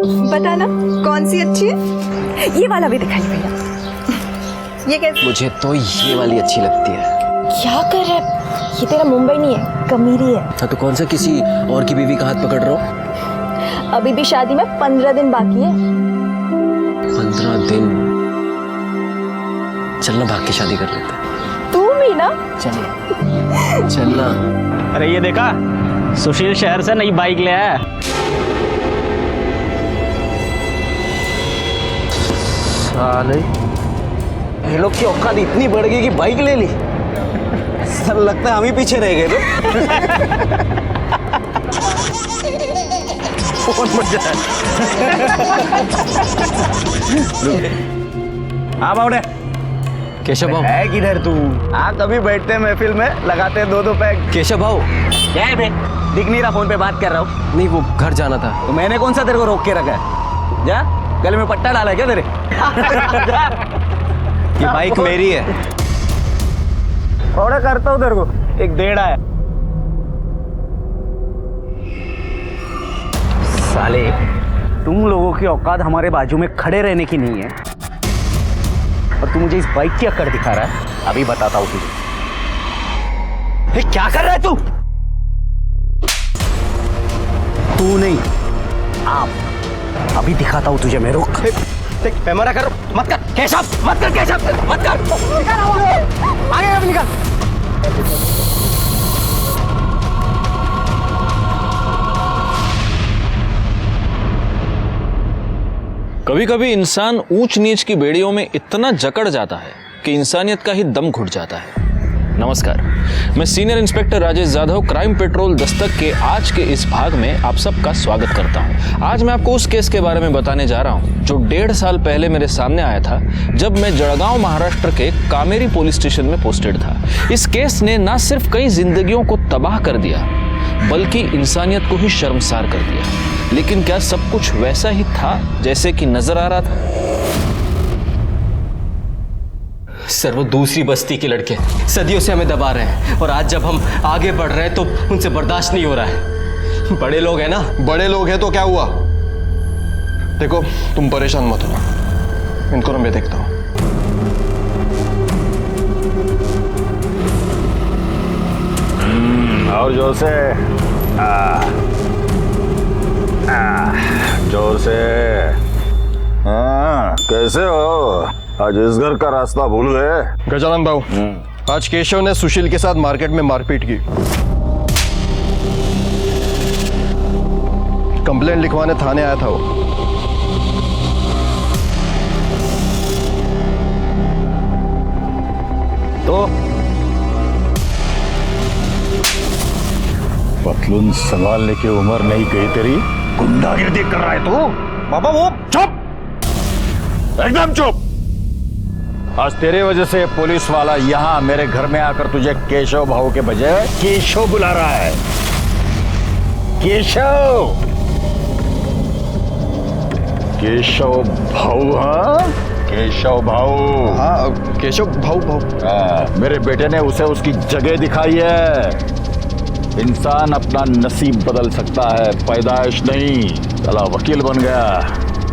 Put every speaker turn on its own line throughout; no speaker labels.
बताना कौन सी अच्छी है? ये वाला भी दिखाइए भैया। ये कैसे?
मुझे तो ये वाली अच्छी लगती है।
क्या कर रहा है? ये तेरा मुंबई नहीं है, कमीरी है।
हाँ तो कौन सा किसी और की बीवी का हाथ पकड़ रहा हूँ?
अभी भी शादी में 15 दिन बाकी है।
15 दिन? चलना भाग के शादी कर लेते हैं।
तू भी ना?
चलना।
अरे ये देखा, सुशील शहर से नई बाइक ले आया।
साले, ये लोग की औकात इतनी बढ़ गई कि बाइक ले ली। सर लगता है हम ही पीछे रह गए। तो कौन मर जाए?
हाँ बावड़े,
केशव भाऊ
है किधर तू? हाँ कभी बैठते हैं महफिल में, लगाते हैं 2-2 पैक।
केशव भाऊ
क्या है बे? दिख नहीं रहा, फोन पे बात कर रहा हूँ।
नहीं, वो घर जाना था।
तो मैंने कौन सा तेरे को रोक के रखा है? जा, गले में पट्टा डाला है क्या तेरे?
ये बाइक मेरी है।
थोड़ा करता हूँ तेरे को, एक डेढ़ है। साले, तुम लोगों की औकात हमारे बाजू में खड़े रहने की नहीं है, और तू मुझे इस बाइक की अक्कड़ दिखा रहा है। अभी बताता हूँ तुझे। क्या कर रहा है तू? तू नहीं, आप। अभी दिखाता हूँ तुझे मैं। रुक,
पैमाना कर, मत कर केशव, मत कर केशव, मत कर।
आगे अब निकल।
कभी कभी इंसान ऊंच नीच की बेड़ियों में इतना जकड़ जाता है कि इंसानियत का ही दम घुट जाता है। नमस्कार, मैं senior inspector Rajesh Jadhav crime petrol Dastak के आज के इस भाग में आप सबका स्वागत करता हूं। आज मैं आपको उस केस के बारे में बताने जा रहा हूं जो 1.5 साल पहले मेरे सामने आया था, जब मैं जड़गांव महाराष्ट्र के कामेरी पुलिस स्टेशन में पोस्टेड था। इस केस ने न सिर्फ कई जिंदगियों को तबाह कर दिया, बल्कि इंसानियत को ही शर्मसार कर दिया। लेकिन क्या सब कुछ वैसा ही था जैसे कि नजर आ रहा था?
सर, वो दूसरी बस्ती के लड़के सदियों से हमें दबा रहे हैं, और आज जब हम आगे बढ़ रहे हैं तो उनसे बर्दाश्त नहीं हो रहा है। बड़े लोग हैं ना।
बड़े लोग हैं तो क्या हुआ? देखो, तुम परेशान मत हो, इनको ना मैं देखता हूं।
और जोर से, जोर से। हाँ, कैसे हो? आज इस घर का रास्ता भूल गए?
गजानन भाऊ, आज केशव ने सुशील के साथ मार्केट में मारपीट की। कंप्लेंट लिखवाने थाने आया था वो।
तो पतलून संभालने की उम्र नहीं गई तेरी, गुंडागिर्दी कर रहा है तू? बाबा वो चुप, एकदम चुप। आज तेरे वजह से पुलिस वाला यहाँ मेरे घर में आकर तुझे केशव भाऊ के बजाय केशव बुला रहा है। केशव, केशव भाऊ। हाँ, केशव भाऊ।
हाँ, केशव भाऊ।
मेरे बेटे ने उसे उसकी जगह दिखाई है। इंसान अपना नसीब बदल सकता है, पैदाइश नहीं। चला वकील बन गया,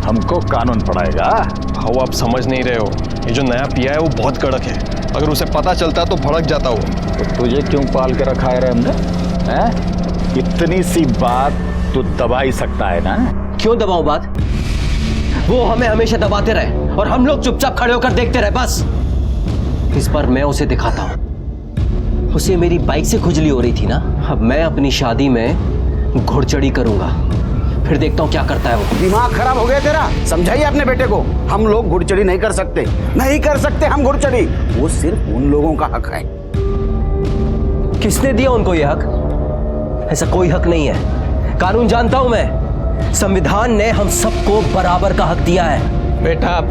हमको कानून पढ़ाएगा।
भाऊ, आप समझ नहीं रहे हो, ये जो नया पिया है वो बहुत कड़क है। अगर उसे पता चलता तो भड़क जाता वो।
तो तुझे क्यों पाल के रखा है रे हमने? हैं? इतनी सी बात तू दबा ही सकता है ना?
क्यों दबाऊं बात? वो हमें हमेशा दबाते रहे और हम लोग चुपचाप खड़े होकर देखते रहे, बस। इस बार मैं उसे दिखाता हूं। उसे मेरी बाइक से खुजली हो रही थी ना, अब मैं अपनी शादी में घुड़चढ़ी करूंगा, फिर देखता हूँ क्या करता है वो।
दिमाग खराब हो गया तेरा? समझाइए अपने बेटे को, हम लोग घुड़चढ़ी नहीं कर सकते, नहीं कर सकते हम घुड़चढ़ी। वो सिर्फ उन लोगों का हक है।
किसने दिया उनको ये हक? ऐसा कोई हक नहीं है। कानून जानता हूं मैं, संविधान ने हम सबको बराबर का हक दिया है।
बेटा,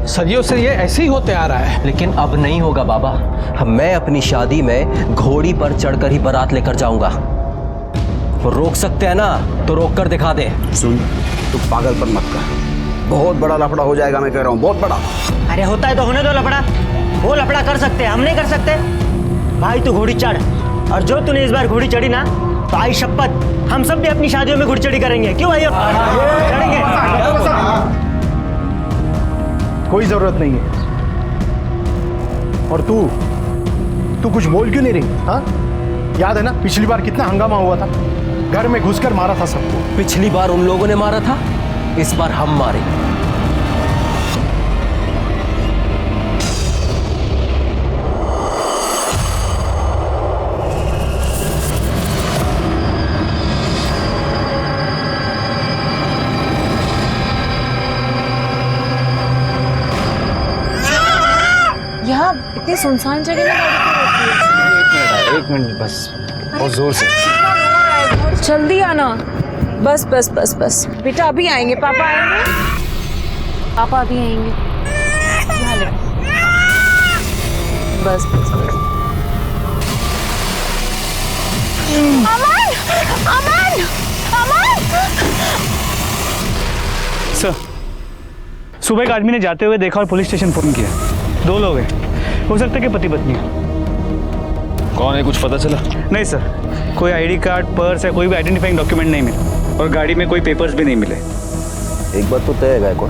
सदियों से ये ऐसे ही होते आ रहा है।
लेकिन अब नहीं होगा बाबा। अब मैं अपनी शादी में घोड़ी पर चढ़कर ही बारात लेकर जाऊंगा। वो रोक सकते हैं ना, तो रोक कर दिखा दे।
सुन, तू पागलपन मत कर, बहुत बड़ा लफड़ा हो जाएगा, मैं कह रहा हूँ, बहुत बड़ा।
अरे होता है तो होने दो लफड़ा। वो लफड़ा कर सकते हैं, हम नहीं कर सकते। भाई तू घोड़ी चढ़, और जो तूने इस बार घोड़ी चढ़ी ना, तो आई शपथ हम सब भी अपनी शादियों में घुड़चढ़ी करेंगे। क्यों भाई? चढ़ेंगे।
कोई जरूरत नहीं है। और तू कुछ बोल क्यों नहीं रही? हाँ, याद है ना पिछली बार कितना हंगामा हुआ था? घर में घुसकर मारा था सबको।
पिछली बार उन लोगों ने मारा था, इस बार हम मारेंगे।
यहाँ इतनी सुनसान जगह में गाड़ी क्यों रोकी है?
एक मिनट बस, बहुत जोर से।
जल्दी आना। बस बस बस बस बेटा, अभी आएंगे पापा, आएंगे पापा, अभी आएंगे। यहाँ ले। बस बस बस। अमन, अमन, अमन।
सर, सुबह एक आदमी ने जाते हुए देखा और पुलिस स्टेशन फोन किया। 2 लोग हैं, हो सकता है कि पति पत्नी है।
कौन है, कुछ पता चला?
नहीं सर, कोई आईडी कार्ड, पर्स या कोई भी आइडेंटिफाइंग डॉक्यूमेंट नहीं मिले और गाड़ी में कोई पेपर्स भी नहीं मिले।
एक बात तो तय है गायकवाड़,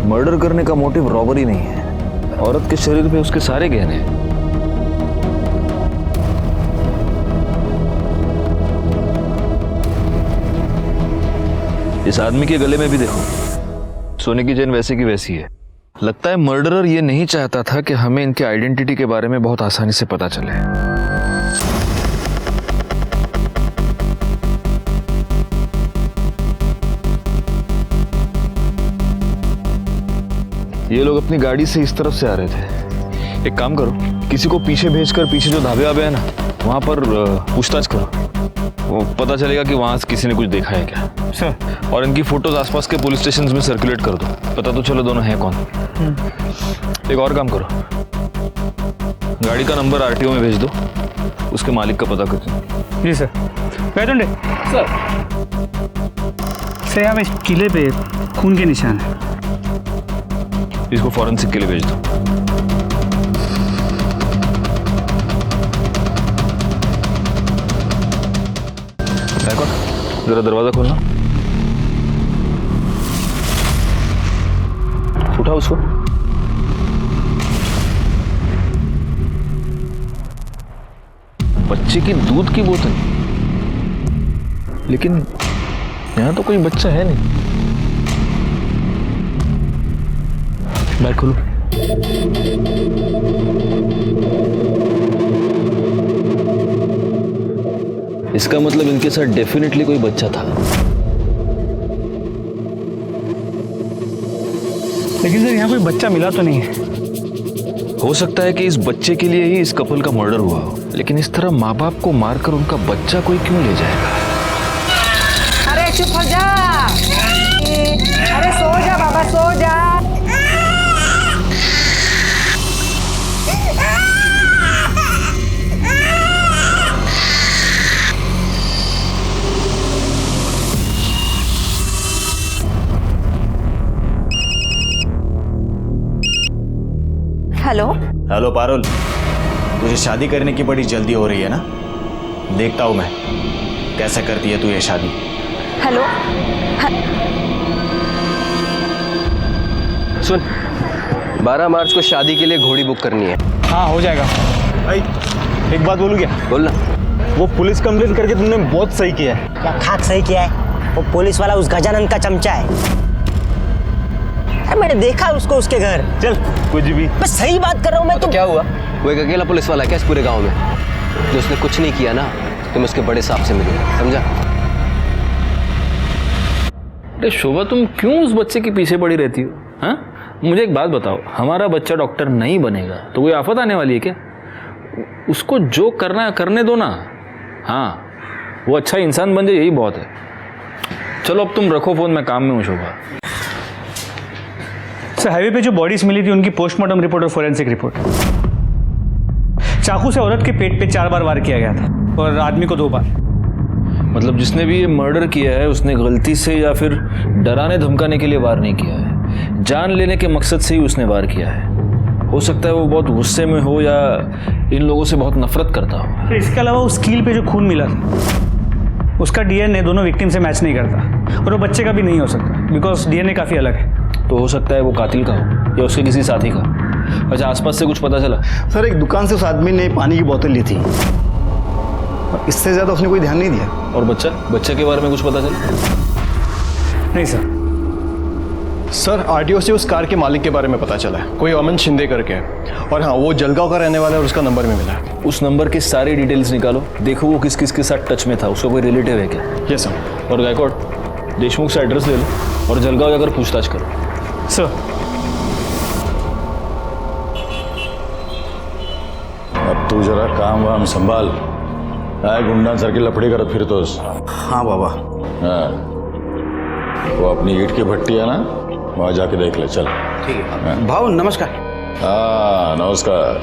मर्डर करने का मोटिव रॉबरी नहीं है। औरत के शरीर पे उसके सारे गहने हैं। इस आदमी के गले में भी देखो, सोने की चेन वैसे की वैसी है। लगता है मर्डरर ये नहीं चाहता था कि हमें इनके आइडेंटिटी के बारे में बहुत आसानी से पता चले। ये लोग अपनी गाड़ी से इस तरफ से आ रहे थे। एक काम करो, किसी को पीछे भेजकर पीछे जो ढाबे वाबे है ना, वहां पर पूछताछ करो। वो पता चलेगा कि वहां से किसी ने कुछ देखा है क्या।
सर,
और इनकी फोटोज आसपास के पुलिस स्टेशन में सर्कुलेट कर दो, पता तो चलो दोनों हैं कौन। एक और काम करो, गाड़ी का नंबर आरटीओ में भेज दो, उसके मालिक का पता करो।
जी सर। बैठे सर, सर यहाँ पे किले पे खून के निशान है।
इसको फॉरेंसिक के लिए भेज दो। देखो, जरा दरवाजा खोलना। उठाओ उसको। बच्चे की दूध की बोतल, लेकिन यहां तो कोई बच्चा है नहीं। बैग खोलो। इसका मतलब इनके साथ डेफिनेटली कोई बच्चा था।
लेकिन सर यहाँ कोई बच्चा मिला तो नहीं है।
हो सकता है कि इस बच्चे के लिए ही इस कपल का मर्डर हुआ हो, लेकिन इस तरह माँ बाप को मारकर उनका बच्चा कोई क्यों ले जाएगा?
अरे चुप हो जा, अरे सो जा बाबा, सो जा। हेलो
हेलो पारुल, तुझे शादी करने की बड़ी जल्दी हो रही है ना? देखता हूँ मैं कैसे करती है तू ये शादी।
हेलो
सुन, 12 मार्च को शादी के लिए घोड़ी बुक करनी है।
हाँ हो जाएगा।
भाई एक बात बोलूँ क्या?
बोलना।
वो पुलिस कंप्लेन करके तुमने बहुत सही किया है।
क्या खाक सही किया है? वो पुलिस वाला उस गजानंद का चमचा है। मैंने देखा उसको उसके घर। चल
कुछ भी।
मैं सही बात कर रहा हूँ मैं। तो
क्या हुआ? वो एक अकेला पुलिस वाला क्या इस पूरे गांव में? जो उसने कुछ नहीं किया ना, तुम उसके बड़े साहब से मिलोगे, समझा?
अरे शोभा, तुम क्यों उस बच्चे के पीछे पड़ी रहती हो? हाँ, मुझे एक बात बताओ, हमारा बच्चा डॉक्टर नहीं बनेगा तो कोई आफत आने वाली है क्या? उसको जो करना है करने दो ना। हाँ, वो अच्छा इंसान बन जाए, यही बहुत है। चलो अब तुम रखो फोन, मैं काम में हूँ। शोभा
सर, हाईवे पे जो बॉडीज मिली थी उनकी पोस्टमार्टम रिपोर्ट और फोरेंसिक रिपोर्ट। चाकू से औरत के पेट पे 4 बार वार किया गया था और आदमी को 2 बार।
मतलब जिसने भी ये मर्डर किया है उसने गलती से या फिर डराने धमकाने के लिए वार नहीं किया है, जान लेने के मकसद से ही उसने वार किया है। हो सकता है वो बहुत गुस्से में हो या इन लोगों से बहुत नफरत करता हो।
तो इसके अलावा उस कील पे जो खून मिला था उसका डीएनए दोनों विक्टिम से मैच नहीं करता और वो बच्चे का भी नहीं हो सकता बिकॉज डीएनए काफ़ी अलग है।
तो हो सकता है वो कातिल का हो या उसके किसी साथी का। अच्छा, आसपास से कुछ पता चला?
सर, एक दुकान से उस आदमी ने पानी की बोतल ली थी, इससे ज्यादा उसने कोई ध्यान नहीं दिया।
और बच्चा के बारे में कुछ पता चला?
नहीं सर।
सर, आरटीओ से उस कार के मालिक के बारे में पता चला है, कोई अमन शिंदे करके है। और हाँ, वो जलगांव का रहने वाला है और उसका नंबर भी मिला है।
उस नंबर की सारी डिटेल्स निकालो, देखो वो किस किस के साथ टच में था, उसका कोई रिलेटिव है क्या?
Yes sir.
और गायकवाड़, देशमुख से एड्रेस ले लो और जलगांव जाकर पूछताछ करो।
सर।
अब तू जरा काम वाम संभाल, आए गुंडा सर की लफड़ी कर फिर तो।
हाँ बाबा।
हाँ, वो अपनी ईंट की भट्टी है ना, वहां जाके देख ले, चल।
ठीक है भाऊ, नमस्कार।
हाँ नमस्कार।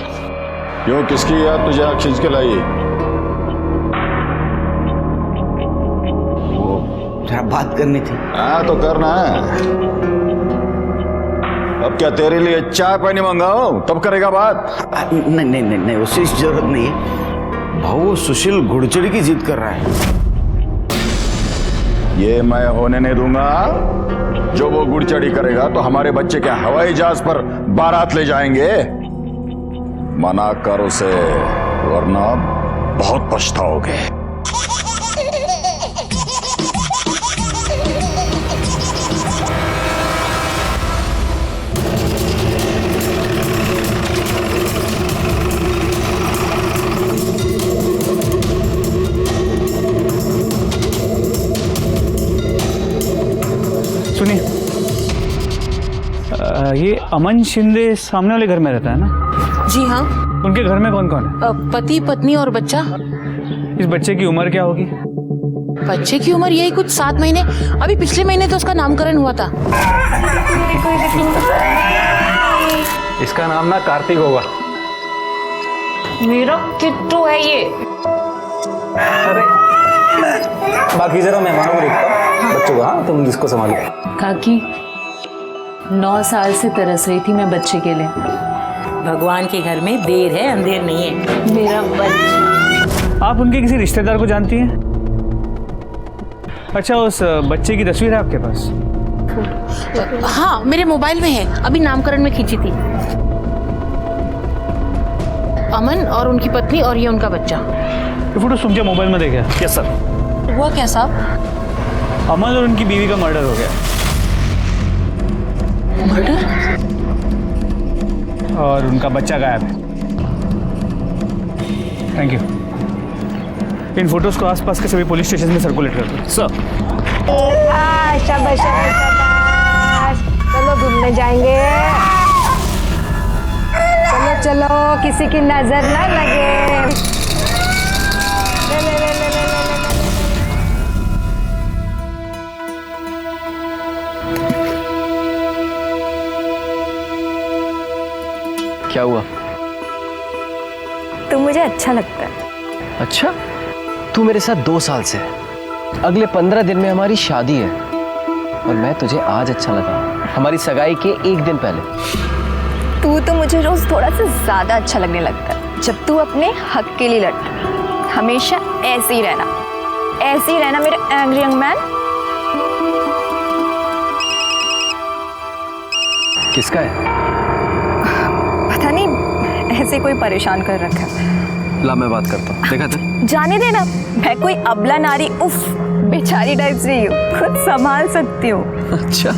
क्यों, किसकी याद तुझे आँख खींच के लाई?
जरा बात करनी थी।
हाँ तो करना है। अब क्या तेरे लिए चाय पानी मंगाओ तब करेगा बात?
नहीं नहीं नहीं नहीं, उससे जरूरत नहीं है भाऊ। वो सुशील घुड़चड़ी की जिद कर रहा है।
ये मैं होने नहीं दूंगा। जो वो गुड़चड़ी करेगा तो हमारे बच्चे क्या हवाई जहाज पर बारात ले जाएंगे? मना कर उसे, वरना बहुत पछताओगे।
सुनिए, ये अमन शिंदे सामने वाले घर में रहता है ना?
जी हाँ।
उनके घर में कौन कौन है?
पति, पत्नी और बच्चा।
इस बच्चे की उम्र क्या होगी?
बच्चे की उम्र यही कुछ 7 महीने। अभी पिछले महीने तो उसका नामकरण हुआ था।
इसका नाम ना कार्तिक होगा।
मेरा किट्टू है ये।
अरे बाकी जरा मेहमानों को देखता हूँ, बच्चों को। हाँ, तुम इसको संभालो।
काकी, 9 साल से तरस रही थी मैं बच्चे के लिए।
भगवान के घर में देर है अंधेर नहीं है।
मेरा बच्चा।
आप उनके किसी रिश्तेदार को जानती हैं? अच्छा, उस बच्चे की तस्वीर है आपके पास?
हाँ, मेरे मोबाइल में है, अभी नामकरण में खींची थी। अमन और उनकी पत्नी और ये उनका बच्चा।
ये फोटो तुमके मोबाइल में देखे? Yes sir.
हुआ क्या साहब?
अमन और उनकी बीवी का मर्डर हो गया।
मर्डर?
और उनका बच्चा गायब है। Thank you. इन फोटोज को आसपास के सभी पुलिस स्टेशन में सर्कुलेट कर दो। सर।
शाबाश शाबाश, चलो घूमने जाएंगे। चलो चलो, किसी की नजर ना लगे। ले, ले, ले, ले, ले, ले, ले।
क्या हुआ?
तू मुझे अच्छा लगता है।
अच्छा, तू मेरे साथ 2 साल से है। अगले 15 दिन में हमारी शादी है और मैं तुझे आज अच्छा लगा, हमारी सगाई के 1 दिन पहले।
तू तो मुझे रोज थोड़ा सा ज्यादा अच्छा लगने लगता है जब तू अपने हक के लिए लड़ता है। हमेशा ऐसे ही रहना मेरे एंग्री यंग मैन।
किसका है?
पता नहीं, ऐसे कोई परेशान कर रखा है।
ला, मैं बात करता हूँ। देखा था?
जाने देना, मैं कोई अबला नारी उफ बेचारी टाइप से ही हूँ, खुद संभाल सकती हूँ।
अच्छा।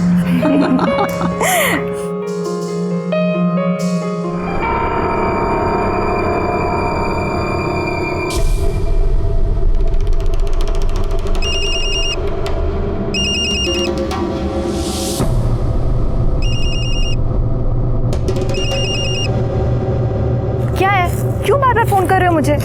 क्या है? क्यों बार बार फोन कर रहे हो मुझे?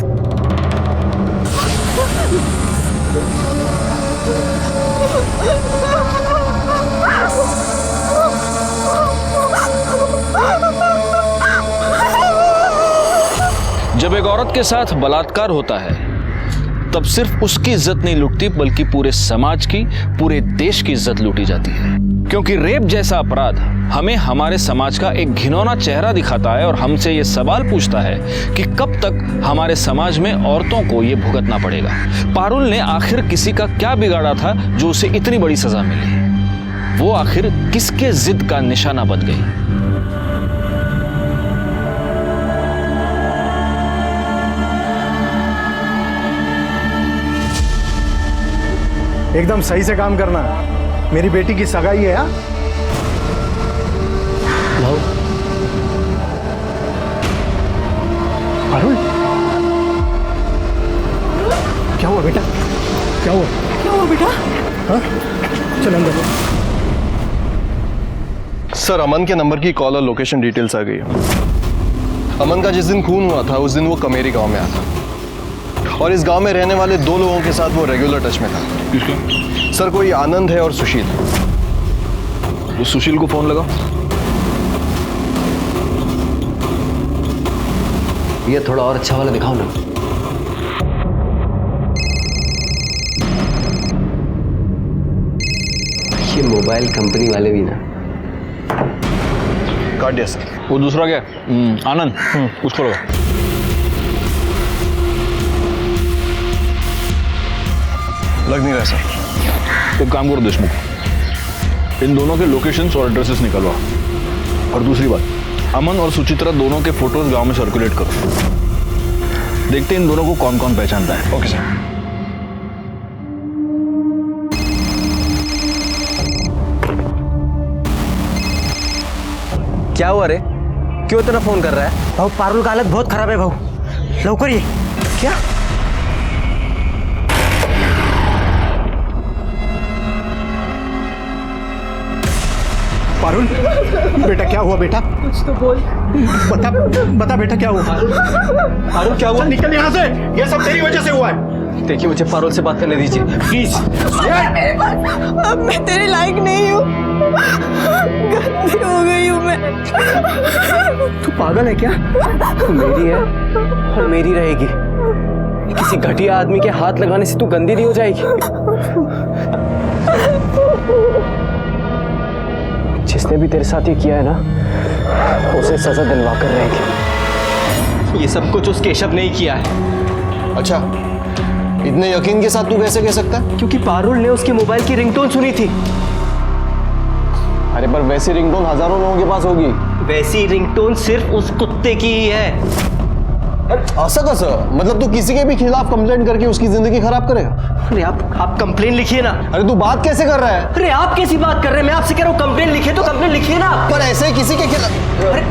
जब एक औरत के साथ बलात्कार होता है तब सिर्फ उसकी इज्जत नहीं लुटती बल्कि पूरे समाज की, पूरे देश की इज्जत लूटी जाती है। क्योंकि रेप जैसा अपराध हमें हमारे समाज का एक घिनौना चेहरा दिखाता है और हमसे ये सवाल पूछता है कि कब तक हमारे समाज में औरतों को ये भुगतना पड़ेगा। पारुल ने आखिर किसी का क्या बिगाड़ा था जो उसे इतनी बड़ी सजा मिली? वो आखिर किसके जिद का निशाना बन गई।
एकदम सही से काम करना। मेरी बेटी की सगाई है। हाँ अरुण, क्या हुआ बेटा? क्या हुआ?
क्या हुआ बेटा?
हाँ चल अंदर।
सर, अमन के नंबर की कॉल और लोकेशन डिटेल्स आ गई है। अमन का जिस दिन खून हुआ था उस दिन वो कमेरी गांव में आया था और इस गांव में रहने वाले 2 लोगों के साथ वो रेगुलर टच में था।
किसके?
सर, कोई आनंद है और सुशील।
वो सुशील को फोन लगा।
ये थोड़ा और अच्छा वाला दिखाओ ना। ये मोबाइल कंपनी वाले भी ना।
काट दिया सर।
वो दूसरा क्या? आनंद, उसको लगा।
लग नहीं रहा सर।
एक काम करो देशमुख, इन दोनों के लोकेशंस और एड्रेसेस निकलवा। और दूसरी बात, अमन और सुचित्रा दोनों के फोटोज गांव में सर्कुलेट करो। देखते हैं इन दोनों को कौन कौन पहचानता है।
Okay sir.
क्या हुआ रे? क्यों इतना फोन कर रहा है?
भाऊ पारुल का हालत बहुत खराब है भाऊ, लवकर ये।
क्या?
पारुल बेटा, क्या हुआ बेटा?
कुछ तो बोल।
बता बता बेटा, क्या हुआ?
पारुल क्या हुआ?
निकल यहाँ से, ये सब तेरी वजह से हुआ है।
देखिए, मुझे पारुल से बात करने दीजिए प्लीज।
अब मैं तेरे लायक नहीं हूँ, गंदी हो गई हूँ मैं।
तू पागल है क्या? तू मेरी है और मेरी रहेगी। किसी घटिया आदमी के हाथ लगाने से तू गंदी नहीं हो जाएगी। जिसने भी तेरे साथ ये किया है ना, उसे सजा दिलवा कर रहेगी। ये सब कुछ उस केशव ने ही किया है।
अच्छा, इतने यकीन के साथ तू कैसे कह सकता है?
क्योंकि पारुल ने उसके मोबाइल की रिंगटोन सुनी थी।
अरे पर वैसी रिंगटोन हजारों लोगों के पास होगी।
वैसी रिंगटोन सिर्फ उस कुत्ते की ही है।
ऐसा कैसा? मतलब तू किसी के भी खिलाफ कंप्लेंट करके उसकी जिंदगी खराब करेगा?
अरे आप कंप्लेन लिखिए ना।
अरे तू बात कैसे कर रहा है?
अरे आप कैसी बात कर रहे हैं? मैं आपसे कह रहा हूँ कंप्लेन लिखिए तो कंप्लेन लिखिए ना।
पर ऐसे किसी के खिलाफ।
अरे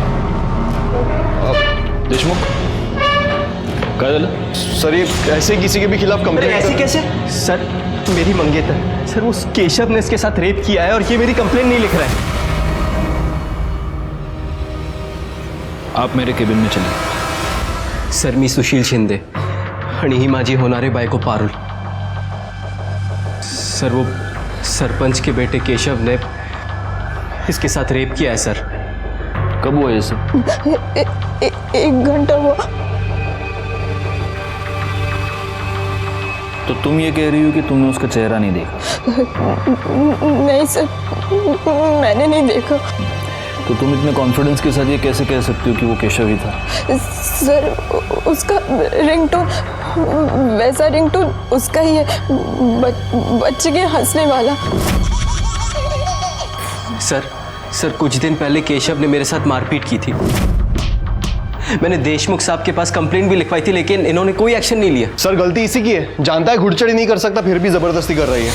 देशमुख क्या झालं?
सर, ये ऐसे किसी के भी खिलाफ
अरे
कंप्लेंट
ऐसे कैसे? सर मेरी मंगेतर, सर उस केशव ने इसके साथ रेप किया है और ये मेरी कंप्लेन नहीं लिख रहा है।
आप मेरे केबिन में चलिए।
सर, मी सुशील शिंदे आणि ही माझी होणारी बायको पारुल। सर, वो सरपंच के बेटे केशव ने इसके साथ रेप किया है सर।
कब हुआ ये सब?
1 घंटा हुआ।
तो तुम ये कह रही हो कि तुमने उसका चेहरा नहीं देखा?
नहीं सर, मैंने नहीं देखा।
तो तुम इतने कॉन्फिडेंस के साथ ये कैसे कह सकती हो कि वो केशव ही था?
सर, उसका रिंगटोन, वैसा रिंगटोन उसका ही है, बच्चे के हंसने वाला।
सर कुछ दिन पहले केशव ने मेरे साथ मारपीट की थी। मैंने देशमुख साहब के पास कंप्लेंट भी लिखवाई थी, लेकिन इन्होंने कोई एक्शन नहीं लिया।
सर, गलती इसी की है। जानता है घुड़चड़ी नहीं कर सकता, फिर भी जबरदस्ती कर रही है।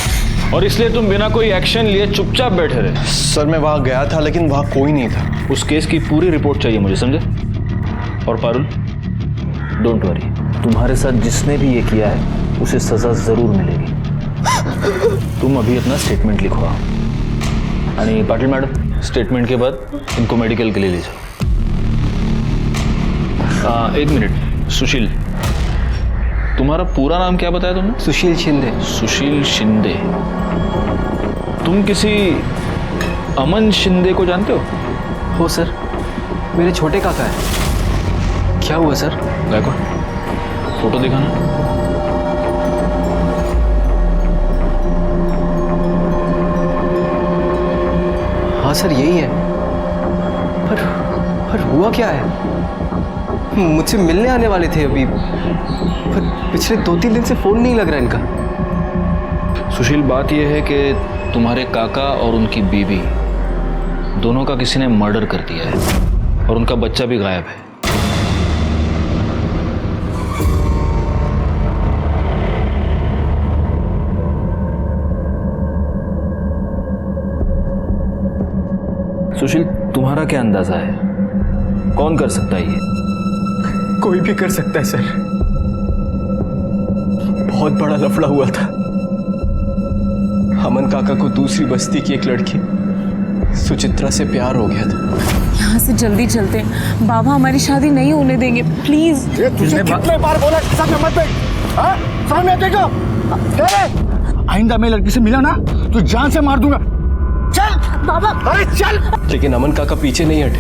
और इसलिए तुम बिना कोई एक्शन लिए चुपचाप बैठे रहे?
सर, मैं वहां गया था लेकिन वहां कोई नहीं था।
उस केस की पूरी रिपोर्ट चाहिए मुझे, समझे? और पारुल, डोंट वरी, तुम्हारे साथ जिसने भी ये किया है उसे सजा जरूर मिलेगी। तुम अभी अपना स्टेटमेंट लिखवा। आणि पाटिल मैडम, स्टेटमेंट के बाद इनको मेडिकल के लिए ले जाओ। 1 मिनट, सुशील, तुम्हारा पूरा नाम क्या बताया तुमने?
सुशील शिंदे।
सुशील शिंदे। तुम किसी अमन शिंदे को जानते हो?
सर, मेरे छोटे काका है। क्या हुआ सर?
गायकवाड़, फोटो दिखाना।
हाँ सर, यही है। पर हुआ क्या है? मुझसे मिलने आने वाले थे अभी, पर पिछले 2-3 दिन से फोन नहीं लग रहा इनका।
सुशील, बात यह है कि तुम्हारे काका और उनकी बीवी दोनों का किसी ने मर्डर कर दिया है और उनका बच्चा भी गायब है। सुशील, तुम्हारा क्या अंदाजा है, कौन कर सकता है ये?
कोई भी कर सकता है सर। बहुत बड़ा लफड़ा हुआ था। अमन काका को दूसरी बस्ती की एक लड़की सुचित्रा से प्यार हो गया था।
यहाँ से जल्दी चलते हैं, बाबा हमारी शादी नहीं होने देंगे, प्लीज।
तुझे कितने बार बोला सामने मत बैठ, हाँ? सामने देखो। आइंदा मैं लड़की से मिला ना तो जान से मार दूंगा। चल बाबा, अरे चल।
लेकिन अमन काका पीछे नहीं हटे,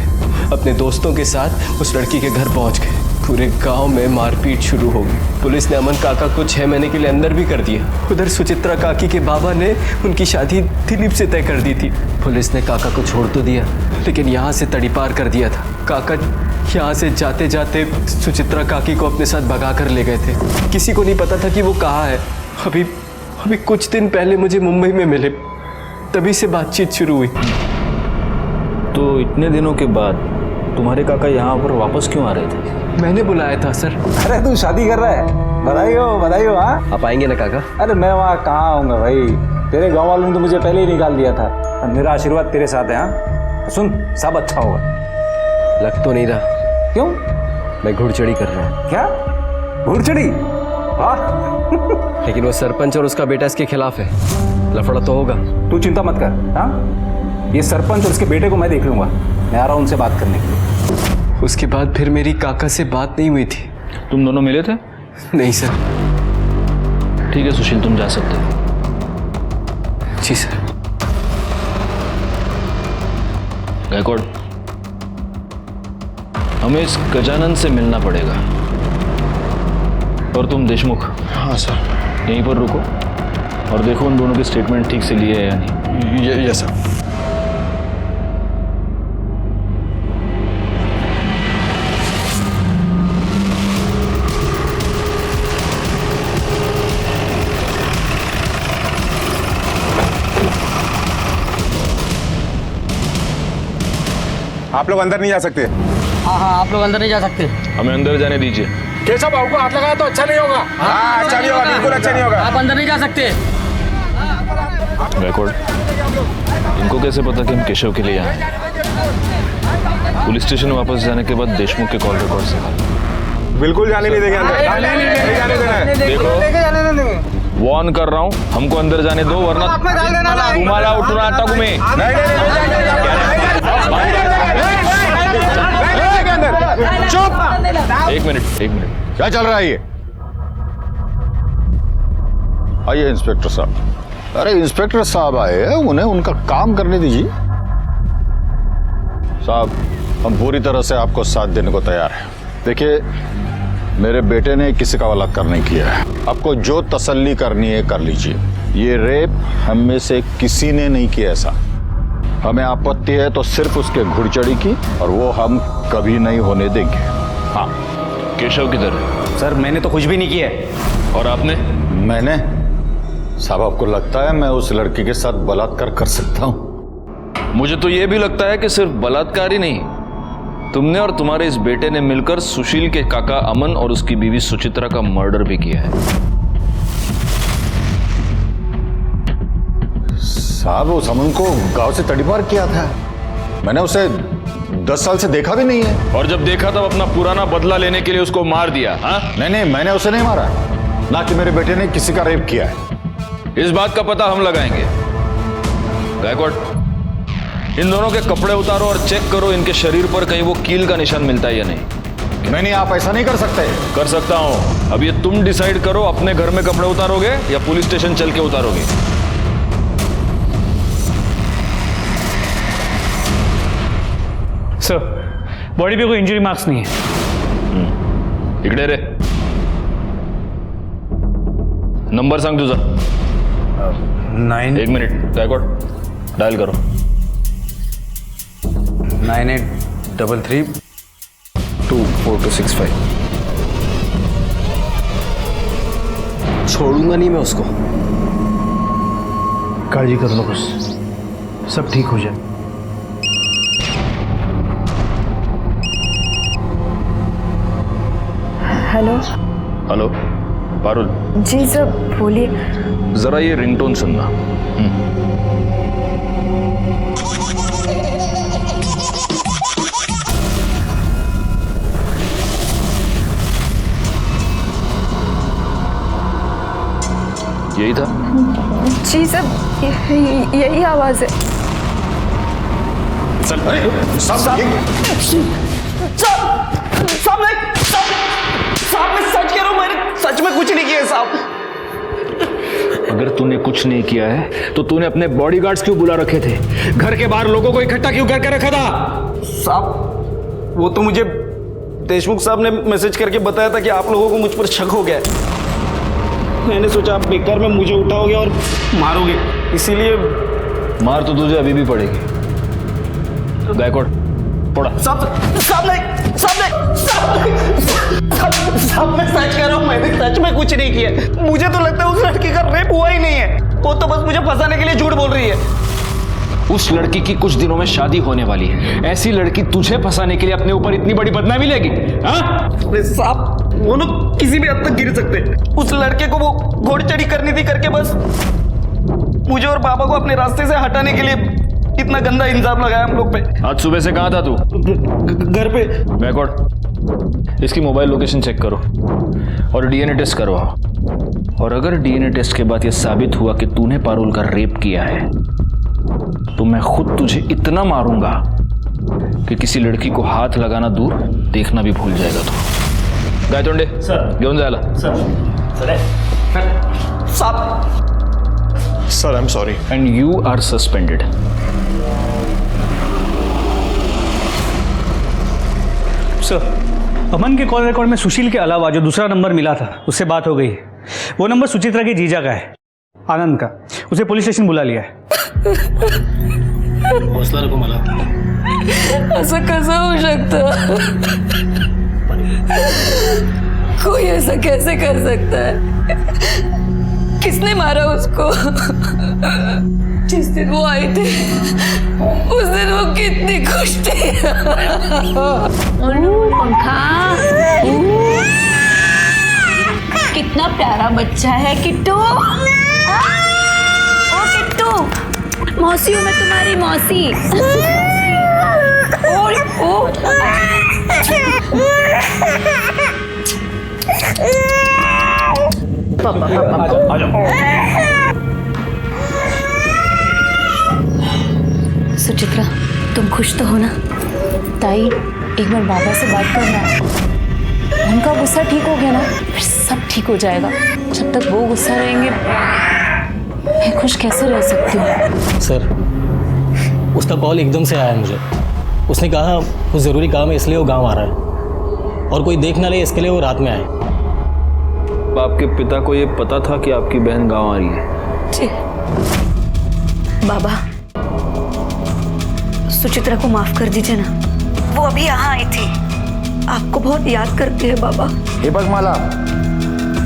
अपने दोस्तों के साथ उस लड़की के घर पहुंच गए। पूरे गांव में मारपीट शुरू हो गई। पुलिस ने अमन काका को 6 महीने के लिए अंदर भी कर दिया। उधर सुचित्रा काकी के बाबा ने उनकी शादी दिलीप से तय कर दी थी। पुलिस ने काका को छोड़ तो दिया, लेकिन यहाँ से तड़ीपार कर दिया था। काका यहाँ से जाते जाते सुचित्रा काकी को अपने साथ भगा कर ले गए थे। किसी को नहीं पता था कि वो कहाँ है। अभी कुछ दिन पहले मुझे मुंबई में मिले, तभी से बातचीत शुरू हुई।
तो इतने दिनों के बाद तुम्हारे काका यहाँ पर वापस क्यों आ रहे थे?
मैंने बुलाया था सर।
अरे तू शादी कर रहा है, बधाई हो। हाँ,
आप आएंगे ना काका?
अरे मैं वहाँ कहाँ आऊँगा भाई, तेरे गांव वालों ने तो मुझे पहले ही निकाल दिया था। और मेरा आशीर्वाद तेरे साथ है। हाँ सुन, सब अच्छा होगा।
लग तो नहीं रहा।
क्यों?
मैं घुड़चढ़ी कर रहा हूँ।
क्या घुड़चढ़ी? हाँ
लेकिन वो सरपंच और उसका बेटा इसके खिलाफ है, लफड़ा तो होगा।
तू चिंता मत कर। हाँ, ये सरपंच और उसके बेटे को मैं देख लूंगा। मैं आ रहा हूँ उनसे बात करने के लिए।
उसके बाद फिर मेरी काका से बात नहीं हुई थी।
तुम दोनों मिले थे?
नहीं सर।
ठीक है सुशील, तुम जा सकते हो।
जी सर।
गायकवाड़, हमें इस गजानन से मिलना पड़ेगा। और तुम देशमुख,
हाँ सर।
यहीं पर रुको और देखो उन दोनों के स्टेटमेंट ठीक से लिए है या नहीं।
Yes sir.
आप लोग अंदर नहीं जा सकते।
हाँ आप लोग अंदर नहीं जा सकते।
हमें अंदर जाने दीजिए।
केशव बाबू को हाथ लगाया तो अच्छा नहीं होगा।
हाँ अच्छा नहीं होगा, बिल्कुल अच्छा नहीं होगा।
आप अंदर नहीं जा सकते।
गायकवाड़, इनको कैसे पता कि हम केशव के लिए आए? पुलिस स्टेशन वापस जाने के बाद देशमुख के कॉल रिकॉर्ड से
बिल्कुल जाने नहीं देंगे अंदर। नहीं जाने देना है।
देखो, वार्न कर रहा हूँ, हमको अंदर जाने दो वरना तुम्हारा उठना अटक में।
चुप।
एक मिनट
क्या चल रहा है ये? आइए इंस्पेक्टर साहब। अरे इंस्पेक्टर साहब आए हैं, उन्हें उनका काम करने दीजिए। साहब, हम पूरी तरह से आपको साथ देने को तैयार हैं। देखिए, मेरे बेटे ने किसी का बलात्कार नहीं किया है। आपको जो तसल्ली करनी है कर लीजिए। ये रेप हम में से किसी ने नहीं किया ऐसा। हमें आपत्ति है तो सिर्फ उसके घुड़चढ़ी की, और वो हम कभी नहीं होने देंगे। हाँ।
केशव किधर है?
सर मैंने तो कुछ भी नहीं किया है।
और आपने?
मैंने? साहब आपको लगता है मैं उस लड़की के साथ बलात्कार कर सकता हूं?
मुझे तो यह भी लगता है कि सिर्फ बलात्कार ही नहीं, तुमने और तुम्हारे इस बेटे ने मिलकर सुशील के काका अमन और उसकी बीवी सुचित्रा का मर्डर भी किया है।
साहब उस अमन को गांव से तड़ीपार किया था। मैंने उसे 10 साल से देखा भी नहीं है।
और जब देखा तब अपना पुराना बदला लेने के लिए उसको मार दिया। हाँ?
नहीं, मैंने उसे नहीं मारा, ना कि मेरे बेटे ने किसी का रेप किया है।
इस बात का पता हम लगाएंगे। गायकवाड़, इन दोनों के कपड़े उतारो और चेक करो इनके शरीर पर कहीं वो कील का निशान मिलता है या नहीं।
नहीं, आप ऐसा नहीं कर सकते।
कर सकता हूं। अब ये तुम डिसाइड करो, अपने घर में कपड़े उतारोगे या पुलिस स्टेशन चल के उतारोगे।
सर, बॉडी पे कोई इंजरी मार्क्स नहीं है।
इकडे रे, नंबर सांग तुझा।
9
एक मिनिट, गायकवाड़ डायल करो।
9833 24265। छोड़ूंगा नहीं मैं उसको।
काळजी करू नकोस, सब ठीक हो जाए.
हेलो.
हेलो पारुल.
जी सर बोलिए.
जरा ये रिंगटोन सुनना. यही था?
जी सर यही आवाज है.
साहब मैं सच कह रहा हूं, मैंने सच में कुछ नहीं किया साहब.
अगर तूने कुछ नहीं किया है तो तूने अपने बॉडीगार्ड्स क्यों बुला रखे थे? घर के बाहर लोगों को इकट्ठा क्यों करके रखा था?
साहब वो तो मुझे देशमुख साहब ने मैसेज करके बताया था कि आप लोगों को मुझ पर शक हो गया है. मैंने सोचा आप बेकार में मुझे उठाओगे और मारोगे, इसीलिए.
मार तो तुझे अभी भी पड़ेगी. गायकवाड़ पड़ा.
साहब मैं सच कह रहा हूँ, मैंने सच में कुछ नहीं किया. मुझे तो लगता है उस लड़की का रेप हुआ ही नहीं है. वो तो बस मुझे फंसाने के लिए झूठ बोल रही है.
उस लड़की की कुछ दिनों में शादी होने वाली है. ऐसी लड़की तुझे फंसाने के लिए अपने ऊपर इतनी बड़ी बदनामी लेगी? हाँ
साहब वो लोग किसी भी हद तक गिर सकते. उस लड़के को वो घोड़ी चढ़ी करनी थी करके बस मुझे और बाबा को अपने रास्ते से हटाने के लिए इतना गंदा इल्जाम लगाया हम लोग पे.
आज सुबह से कहाँ था तू?
घर पे.
बैकवर्ड इसकी मोबाइल लोकेशन चेक करो और डीएनए टेस्ट करवाओ. और अगर डीएनए टेस्ट के बाद यह साबित हुआ कि तूने पारुल का रेप किया है तो मैं खुद तुझे इतना मारूंगा कि किसी लड़की को हाथ लगाना दूर देखना भी भूल जाएगा तू. गायतोंडे सर घेऊन जायला.
Sir I am sorry.
And you are suspended.
Sir Aman के कॉल रिकॉर्ड में सुशील के अलावा जो दूसरा नंबर मिला था उससे बात हो गई. वो नंबर सुचित्रा के जीजा का है, आनंद का. उसे पुलिस स्टेशन बुला लिया है.
हौसला रखो मला.
असं कसं होऊ शकतं? कोई ऐसा कैसे कर सकता है? किसने मारा उसको? जिस दिन वो आए थे उस दिन वो कितनी खुश थी.
पंखा कितना प्यारा बच्चा है किट्टू. ओ किट्टू, मौसी हूँ मैं तुम्हारी मौसी. ओ पापा
सुचित्रा तुम खुश तो हो ना? ताई एक बार बाबा से बात करना. उनका गुस्सा ठीक हो गया ना फिर सब ठीक हो जाएगा. जब तक वो गुस्सा रहेंगे मैं खुश कैसे रह सकती हूँ?
सर उसका कॉल एकदम से आया मुझे. उसने कहा कुछ ज़रूरी काम है इसलिए वो गांव आ रहा है और कोई देख ना ले इसके लिए वो रात में आए.
आपके पिता को ये पता था कि आपकी बहन गांव आ रही है?
जी. बाबा सुचित्रा को माफ कर दीजिए ना. वो अभी यहाँ आई थी, आपको बहुत याद करती है बाबा.
ये बस माला,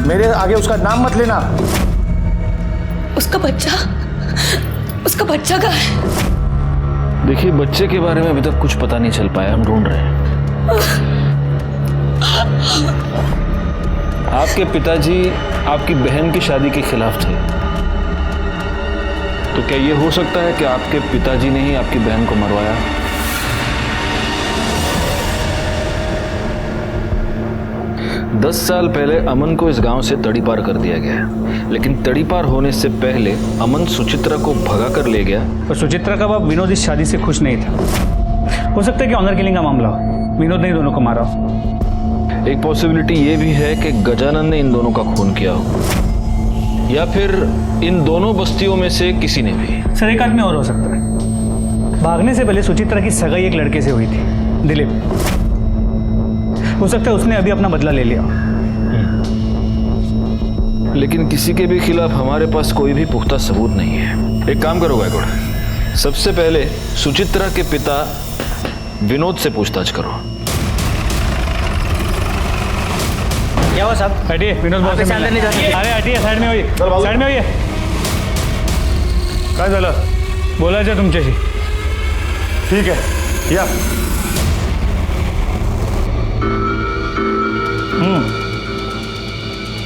मेरे आगे उसका नाम मत लेना.
उसका बच्चा कहाँ है?
देखिए बच्चे के बारे में अभी तक कुछ पता नहीं चल पाया, हम ढूंढ रहे हैं. आपके पिताजी आपकी बहन की शादी के खिलाफ थे, तो क्या ये हो सकता है कि आपके पिताजी ने ही आपकी बहन को मरवाया? दस साल पहले अमन को इस गांव से तड़ीपार कर दिया गया, लेकिन तड़ीपार होने से पहले अमन सुचित्रा को भगा कर ले गया.
और सुचित्रा का बाप विनोद इस शादी से खुश नहीं था. हो सकता है कि ऑनर किलिंग का मामला हो, विनोद ने दोनों को मारा हो.
एक पॉसिबिलिटी ये भी है कि गजानन ने इन दोनों का खून किया हो, या फिर इन दोनों बस्तियों में से किसी ने भी.
सर एक आदमी और हो सकता है. भागने से पहले सुचित्रा की सगाई एक लड़के से हुई थी, दिलीप. हो सकता है उसने अभी अपना बदला ले लिया.
लेकिन किसी के भी खिलाफ हमारे पास कोई भी पुख्ता सबूत नहीं है. एक काम करो गायकवाड़, सबसे पहले सुचित्रा के पिता विनोद से पूछताछ करो.
क्या हुआ साहब? हटिए, विनोद बॉस से मिलना. अरे हटिए, साइड में होइए, साइड में होइए. काय झालं बोलायचं तुमच्याशी.
ठीक है या.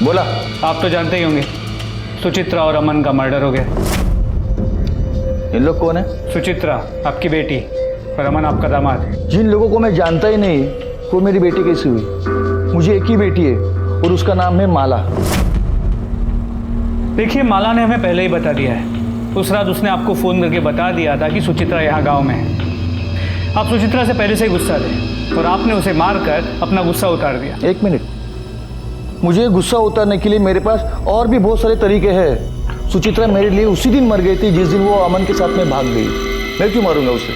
बोला.
आप तो जानते ही होंगे सुचित्रा और अमन का मर्डर हो गया.
इन लोग कौन है?
सुचित्रा आपकी बेटी और अमन आपका दामाद.
जिन लोगों को मैं जानता ही नहीं वो मेरी बेटी कैसी हुई? मुझे एक ही बेटी है और उसका नाम है माला.
देखिए माला ने हमें पहले ही बता दिया है. उस रात उसने आपको फ़ोन करके बता दिया था कि सुचित्रा यहाँ गांव में है. आप सुचित्रा से पहले से ही गुस्सा थे और आपने उसे मारकर अपना गुस्सा उतार दिया.
एक मिनट, मुझे गुस्सा उतारने के लिए मेरे पास और भी बहुत सारे तरीके हैं. सुचित्रा मेरे लिए उसी दिन मर गई थी जिस दिन वो अमन के साथ में भाग गई. मैं क्यों मारूंगा उसे?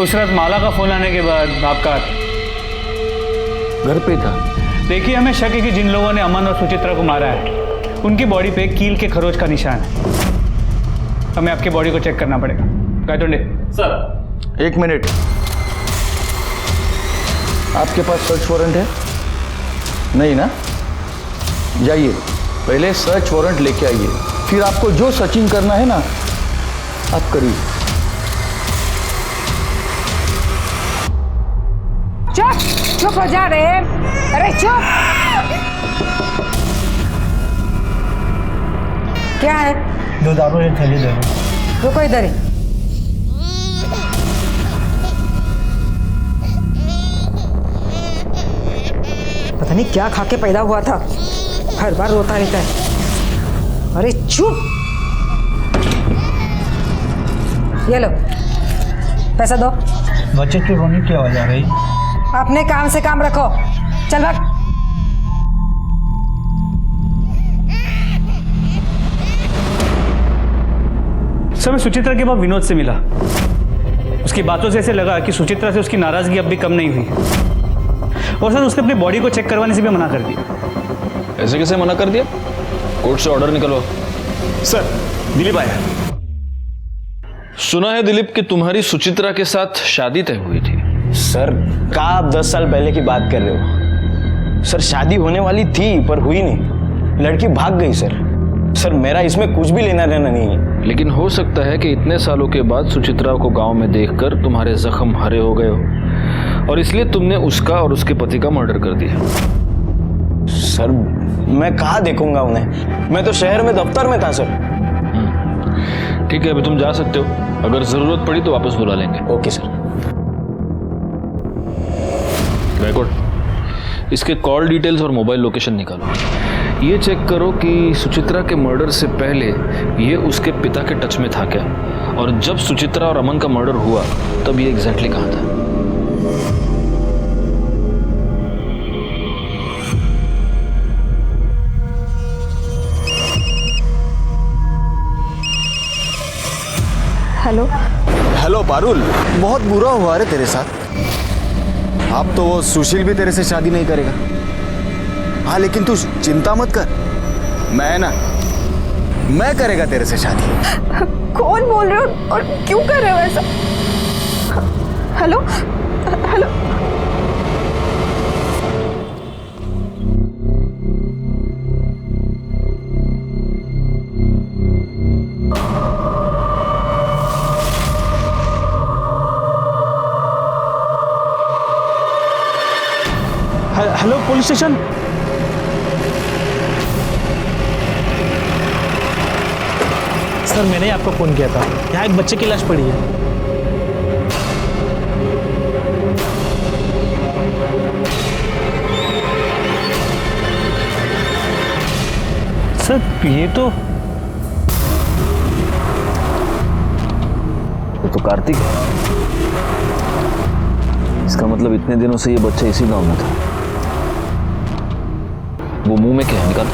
उस रात माला का फ़ोन आने के बाद आपका
घर पे था.
देखिए हमें शक है कि जिन लोगों ने अमन और सुचित्रा को मारा है उनकी बॉडी पे कील के खरोच का निशान है. हमें आपकी बॉडी को चेक करना पड़ेगा. गायतोंडे
सर. एक मिनट, आपके पास सर्च वारंट है? नहीं ना? जाइए पहले सर्च वारंट लेके आइए, फिर आपको जो सर्चिंग करना है ना आप करिए.
चुप चुप हो जा रहे. अरे चुप. क्या है?
2 दारू एक थैली दे.
रुको इधर ही. पता नहीं क्या खा के पैदा हुआ था, हर बार रोता रहता है. अरे चुप. ये लो पैसा दो.
बच्चे की रोने की आवाज आ रही.
अपने काम से काम रखो. चल भाग.
सर मैं सुचित्रा के बाद विनोद से मिला. उसकी बातों से ऐसे लगा कि सुचित्रा से उसकी नाराजगी अब भी कम नहीं हुई. और सर उसने अपनी बॉडी को चेक करवाने से भी मना कर दिया.
ऐसे कैसे मना कर दिया? कोर्ट से ऑर्डर निकलवाओ.
सर दिलीप आया.
सुना है दिलीप कि तुम्हारी सुचित्रा के साथ शादी तय हुई थी.
सर कहा आप 10 साल पहले की बात कर रहे हो? सर शादी होने वाली थी पर हुई नहीं. लड़की भाग गई सर. सर मेरा इसमें कुछ भी लेना देना नहीं है.
लेकिन हो सकता है कि इतने सालों के बाद सुचित्रा को गांव में देखकर तुम्हारे जख्म हरे हो गए हो और इसलिए तुमने उसका और उसके पति का मर्डर कर दिया.
सर मैं कहाँ देखूंगा उन्हें? मैं तो शहर में दफ्तर में था सर.
ठीक है अभी तुम जा सकते हो. अगर जरूरत पड़ी तो वापस बुला लेंगे.
Okay sir.
बैकवर्ड इसके कॉल डिटेल्स और मोबाइल लोकेशन निकालो. ये चेक करो कि सुचित्रा के मर्डर से पहले ये उसके पिता के टच में था क्या, और जब सुचित्रा और अमन का मर्डर हुआ तब ये एग्जैक्टली कहाँ था.
हेलो.
हेलो पारुल, बहुत बुरा हुआ रे तेरे साथ. अब तो वो सुशील भी तेरे से शादी नहीं करेगा. हाँ लेकिन तू चिंता मत कर, मैं करेगा तेरे से शादी.
कौन बोल रहे हो और क्यों कर रहे हो ऐसा? Hello hello.
Hello police station.
Sir मैंने आपको फ़ोन किया था. यहाँ एक बच्चे की लाश पड़ी है.
सर ये तो
कार्तिक है. इसका मतलब इतने दिनों से ये बच्चा इसी गांव में था. वो मुंह में क्या है निकाल.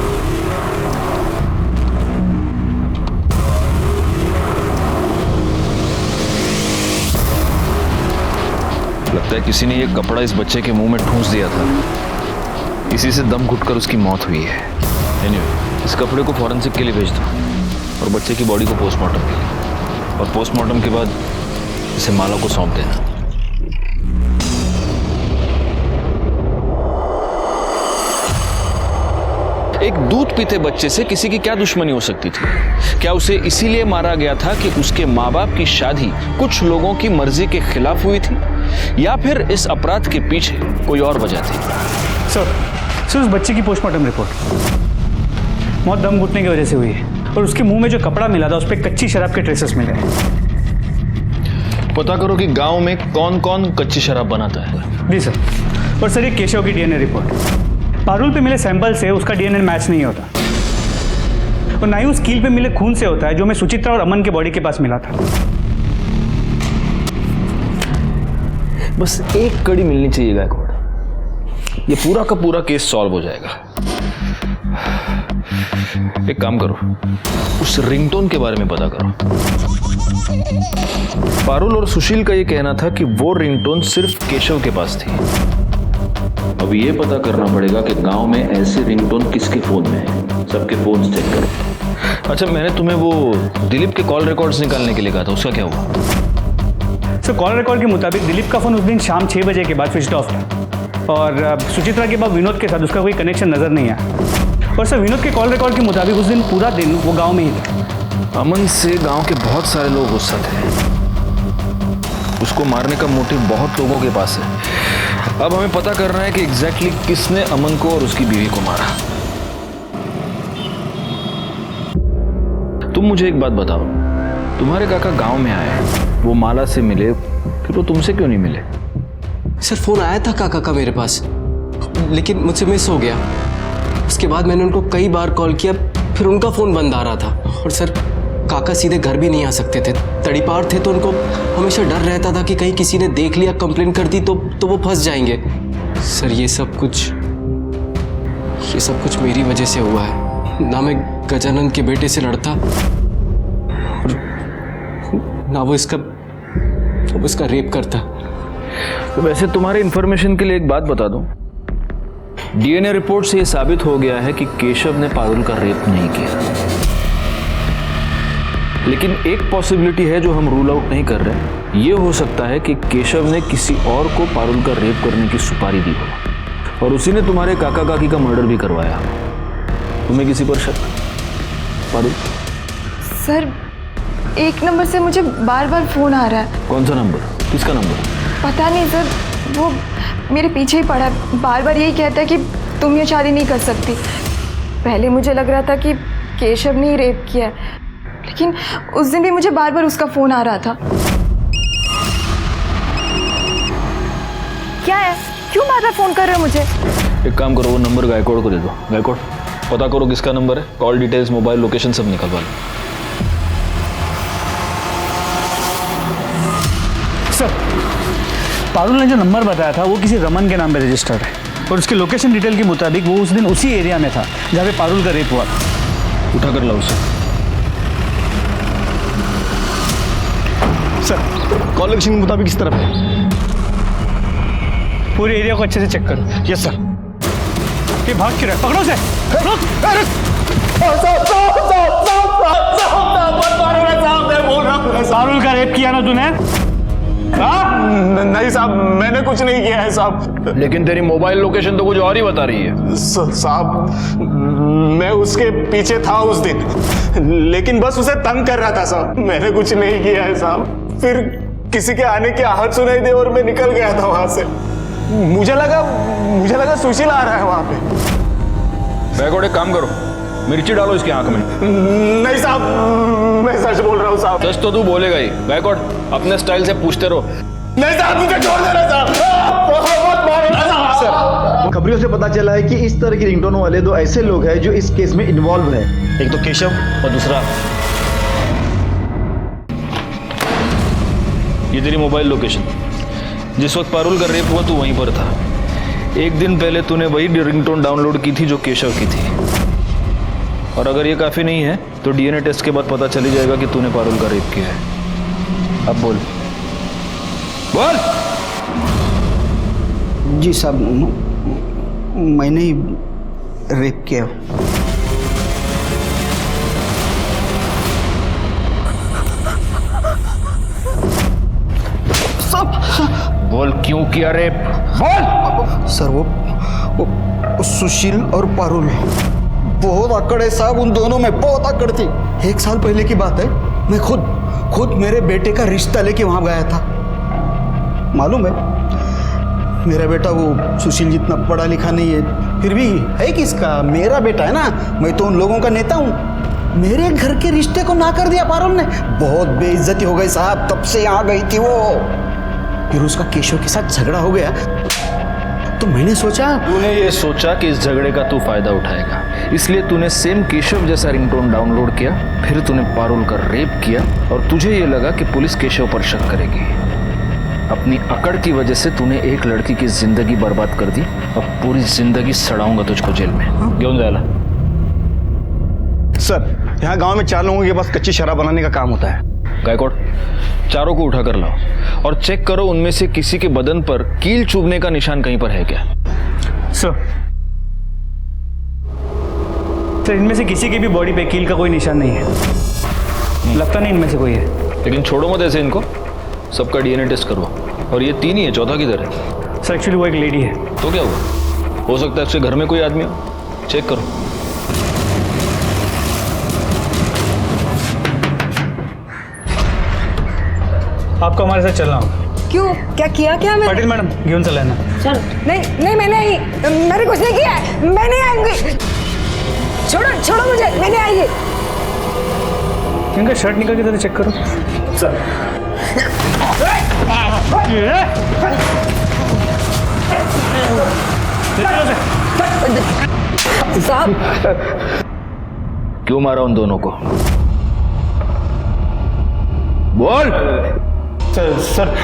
लगता है किसी ने ये कपड़ा इस बच्चे के मुंह में ठूंस दिया था. इसी से दम घुटकर उसकी मौत हुई है. एनीवे, इस कपड़े को फॉरेंसिक के लिए भेज दो और बच्चे की बॉडी को पोस्टमार्टम के लिए, और पोस्टमार्टम के बाद इसे माला को सौंप देना. एक दूध पीते बच्चे से किसी की क्या दुश्मनी हो सकती थी? क्या उसे इसीलिए मारा गया था कि उसके माँ बाप की शादी कुछ लोगों की मर्जी के खिलाफ हुई थी, या फिर इस अपराध के पीछे कोई और वजह थी?
सर उस बच्चे की पोस्टमार्टम रिपोर्ट मौत दम घुटने की वजह से हुई है, और उसके मुंह में जो कपड़ा मिला था उस पर कच्ची शराब के ट्रेसेस मिले हैं।
पता करो कि गांव में कौन कौन कच्ची शराब बनाता है।
जी सर। और सर ये केशव की डीएनए रिपोर्ट, पारुल पे मिले सैंपल से उसका डीएनए मैच नहीं होता, और ना ही उस कील पे मिले खून से होता है जो हमें सुचित्रा और अमन के बॉडी के पास मिला था।
बस एक कड़ी मिलनी चाहिए गायकवाड़, ये पूरा का पूरा केस सॉल्व हो जाएगा। एक काम करो, उस रिंगटोन के बारे में पता करो। पारुल और सुशील का ये कहना था कि वो रिंगटोन सिर्फ केशव के पास थी। अब ये पता करना पड़ेगा कि गांव में ऐसे रिंगटोन किसके फोन में है। सबके फोन चेक करो। अच्छा, मैंने तुम्हें वो दिलीप के कॉल रिकॉर्ड्स निकालने के लिए कहा था, उसका क्या हुआ?
सर कॉल रिकॉर्ड के मुताबिक दिलीप का फोन उस दिन शाम 6 बजे के बाद स्विच ऑफ था, और सुचित्रा के बाद विनोद के साथ उसका कोई कनेक्शन नजर नहीं आया। और सर विनोद के कॉल रिकॉर्ड के मुताबिक उस दिन पूरा दिन वो गाँव में ही था।
अमन से गांव के बहुत सारे लोग गुस्सा थे, उसको मारने का मोटिव बहुत लोगों के पास है। अब हमें पता करना है कि एग्जैक्टली किसने अमन को और उसकी बीवी को मारा। तुम मुझे एक बात बताओ, तुम्हारे काका गांव में आए, वो माला से मिले, फिर वो तुमसे क्यों नहीं मिले?
सर फोन आया था काका का मेरे पास, लेकिन मुझसे मिस हो गया। उसके बाद मैंने उनको कई बार कॉल किया, फिर उनका फोन बंद आ रहा था। और सर काका सीधे घर भी नहीं आ सकते थे, तड़ीपार थे, तो उनको हमेशा डर रहता था कि कहीं किसी ने देख लिया, कंप्लेंट कर दी तो वो फंस जाएंगे। सर ये सब कुछ मेरी वजह से हुआ है। ना मैं गजानंद के बेटे से लड़ता, और ना वो इसका रेप करता।
तो वैसे तुम्हारे इंफॉर्मेशन के लिए एक बात बता दूं, डीएनए रिपोर्ट से यह साबित हो गया है कि केशव ने पारुल का रेप नहीं किया। लेकिन एक पॉसिबिलिटी है जो हम रूल आउट नहीं कर रहे। ये हो सकता है कि केशव ने किसी और को पारुल का रेप करने की सुपारी दी हो, और उसी ने तुम्हारे काका काकी का मर्डर भी करवाया। तुम्हें किसी पर शक? पारुल?
सर 1 नंबर से मुझे बार बार फोन आ रहा है।
कौन सा नंबर? किसका नंबर?
पता नहीं सर, वो मेरे पीछे ही पड़ा है, बार बार यही कहता है कि तुम ये शादी नहीं कर सकती। पहले मुझे लग रहा था कि केशव ने ही रेप किया है, लेकिन उस दिन भी मुझे बार बार उसका फोन आ रहा था। क्या है, क्यों बार बार फोन कर रहे हो मुझे?
एक काम करो, वो नंबर गायकवाड़ को दे दो। गायकवाड़ पता करो किसका नंबर है, कॉल डिटेल्स, मोबाइल लोकेशन सब निकलवा लो।
सर पारुल ने जो नंबर बताया था वो किसी रमन के नाम पे रजिस्टर्ड है, और उसके लोकेशन डिटेल के मुताबिक वो उस दिन उसी एरिया में था जहाँ पे पारुल का रेप हुआ था।
उठा कर लाओ उसे।
सर कॉल लोकेशन के मुताबिक किस तरफ है?
पूरे एरिया को अच्छे से चेक करो।
Yes sir.
ये भाग क्यों रहा है? पकड़ो उसे। पारुल का रेप किया ना तूने?
नहीं साहब, मैंने कुछ नहीं किया है साहब।
लेकिन तेरी मोबाइल लोकेशन तो कुछ और ही बता रही है।
साहब मैं उसके पीछे था उस दिन, लेकिन बस उसे तंग कर रहा था साहब, मैंने कुछ नहीं किया है साहब। फिर किसी के आने की आहट सुनाई दी और मैं निकल गया था वहां से। मुझे लगा सुशील आ रहा है वहां पे।
गायकवाड़ एक काम करो, मिर्ची डालो इसकी आंख में।
नहीं साहब, मैं सच बोल रहा हूँ साहब।
सच तो तू बोलेगा ही। गायकवाड़ अपने स्टाइल से पूछते रहो।
नहीं साहब, मुझे छोड़ देना साहब।
सर खबरों से पता चला है कि इस तरह की रिंगटोन वाले 2 ऐसे लोग हैं जो इस केस में इन्वॉल्व है। एक तो केशव और दूसरा
ये तेरी मोबाइल लोकेशन। जिस वक्त पारुल का रेप हुआ तू वहीं पर था। एक दिन पहले तूने वही रिंगटोन डाउनलोड की थी जो केशव की थी। और अगर ये काफी नहीं है तो डीएनए टेस्ट के बाद पता चली जाएगा कि तूने पारुल का रेप किया है। अब बोल
जी साहब, मैंने ही रेप किया।
बोल क्यों किया रेप? बोल।
सर वो सुशील और पारुल बहुत अकड़ है साहब, उन दोनों में बहुत अकड़ थी। 1 साल पहले की बात है, मैं खुद मेरे बेटे का रिश्ता लेके वहां गया था। मालूम है, मेरा बेटा वो सुशील जितना पढ़ा लिखा नहीं है, फिर भी है किसका, मेरा बेटा है ना। मैं तो उन लोगों का नेता हूँ। मेरे घर के रिश्ते को ना कर दिया पारुल ने। बहुत बेइज्जती हो गई साहब, तब से यहाँ गई थी वो। फिर उसका केशव के साथ झगड़ा हो गया, तो मैंने सोचा।
तूने ये सोचा कि इस झगड़े का तू फायदा उठाएगा, इसलिए तूने सेम केशव जैसा रिंगटोन डाउनलोड किया, फिर तूने पारुल का रेप किया और तुझे ये लगा कि पुलिस केशव पर शक करेगी। अपनी अकड़ की वजह से तूने एक लड़की की जिंदगी बर्बाद कर दी। अब पूरी जिंदगी सड़ाऊंगा तुझको जेल में। क्यों जायला?
सर, यहाँ गांव में 4 लोगों के पास कच्ची शराब बनाने का काम होता है।
गायकवाड़, चारों को उठा कर लाओ और चेक करो उनमें से किसी के बदन पर कील चुभने का निशान कहीं पर है क्या।
सर, इनमें से किसी की भी बॉडी पे कील का कोई निशान नहीं है। लगता नहीं इनमें से कोई है।
लेकिन छोड़ो मत ऐसे इनको, सबका डीएनए टेस्ट करवाओ। और ये 3 ही है, चौथा किधर है?
सर एक्चुअली वो एक लेडी है।
तो क्या हुआ? हो सकता है उसके घर में कोई आदमी हो। चेक करो।
आपको हमारे साथ चलना होगा।
क्यों, क्या किया क्या मैं?
पाटिल मैडम, घेऊन चला ना।
चल। नहीं मैंने कुछ नहीं किया है। मैं नहीं आऊंगी। छोड़ो मुझे, मैं नहीं आएगी।
इनका शर्ट निकाल के जरा चेक करो। सर
साहब,
क्यों मारा उन दोनों को? बोल।
सर,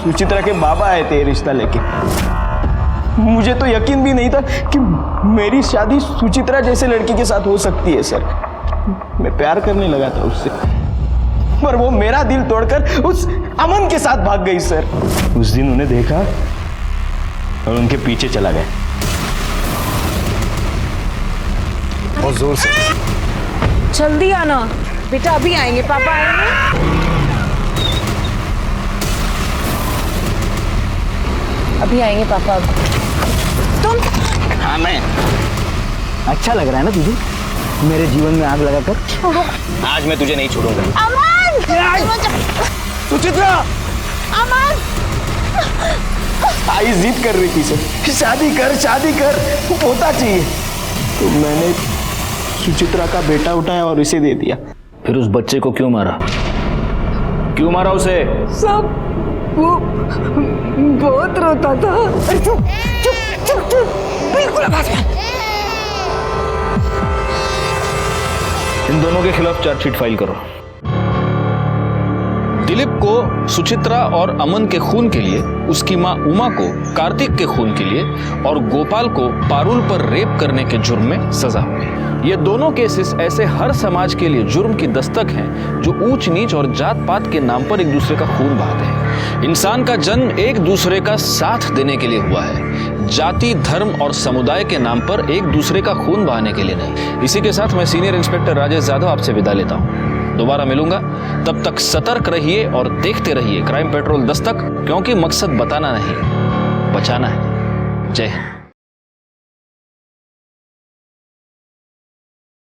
सुचित्रा के बाबा आए थे रिश्ता लेके। मुझे तो यकीन भी नहीं था कि मेरी शादी सुचित्रा जैसे लड़की के साथ हो सकती है सर। मैं प्यार करने लगा था उससे, पर वो मेरा दिल तोड़कर उस अमन के साथ भाग गई सर। उस दिन उन्हें देखा और उनके पीछे चला गया।
बहुत जोर से।
जल्दी आना बेटा, अभी आएंगे, पापा आएंगे।
अभी आएंगे पापा।
तुम?
हाँ मैं। अच्छा लग रहा है ना तुझे मेरे जीवन में आग लगाकर? आज मैं तुझे नहीं छोड़ूंगा।
अमन!
सुचित्रा!
अमन!
आई जिद कर रही थी सर, शादी कर, होता चाहिए। तो मैंने सुचित्रा का बेटा उठाया और इसे दे दिया।
फिर उस बच्चे को क्यों मारा? क्यों मारा उसे?
सब वो बहुत रोता था। चुप, बिल्कुल आवाज मत।
इन दोनों के खिलाफ चार्जशीट फाइल करो। दिलीप को सुचित्रा और अमन के खून के लिए, उसकी मां उमा को कार्तिक के खून के लिए और गोपाल को पारुल पर रेप करने के जुर्म में सजा हुई। ये दोनों केसेस ऐसे हर समाज के लिए जुर्म की दस्तक हैं जो ऊंच नीच और जात पात के नाम पर एक दूसरे का खून बहाते हैं। इंसान का जन्म एक दूसरे का साथ देने के लिए हुआ है, जाति, धर्म और समुदाय के नाम पर एक दूसरे का खून बहाने के लिए नहीं। इसी के साथ मैं सीनियर इंस्पेक्टर राजेश जाधव आपसे विदा लेता हूँ। दोबारा मिलूंगा, तब तक सतर्क रहिए और देखते रहिए क्राइम पेट्रोल दस्तक, क्योंकि मकसद बताना नहीं, बचाना है। जय हिंद।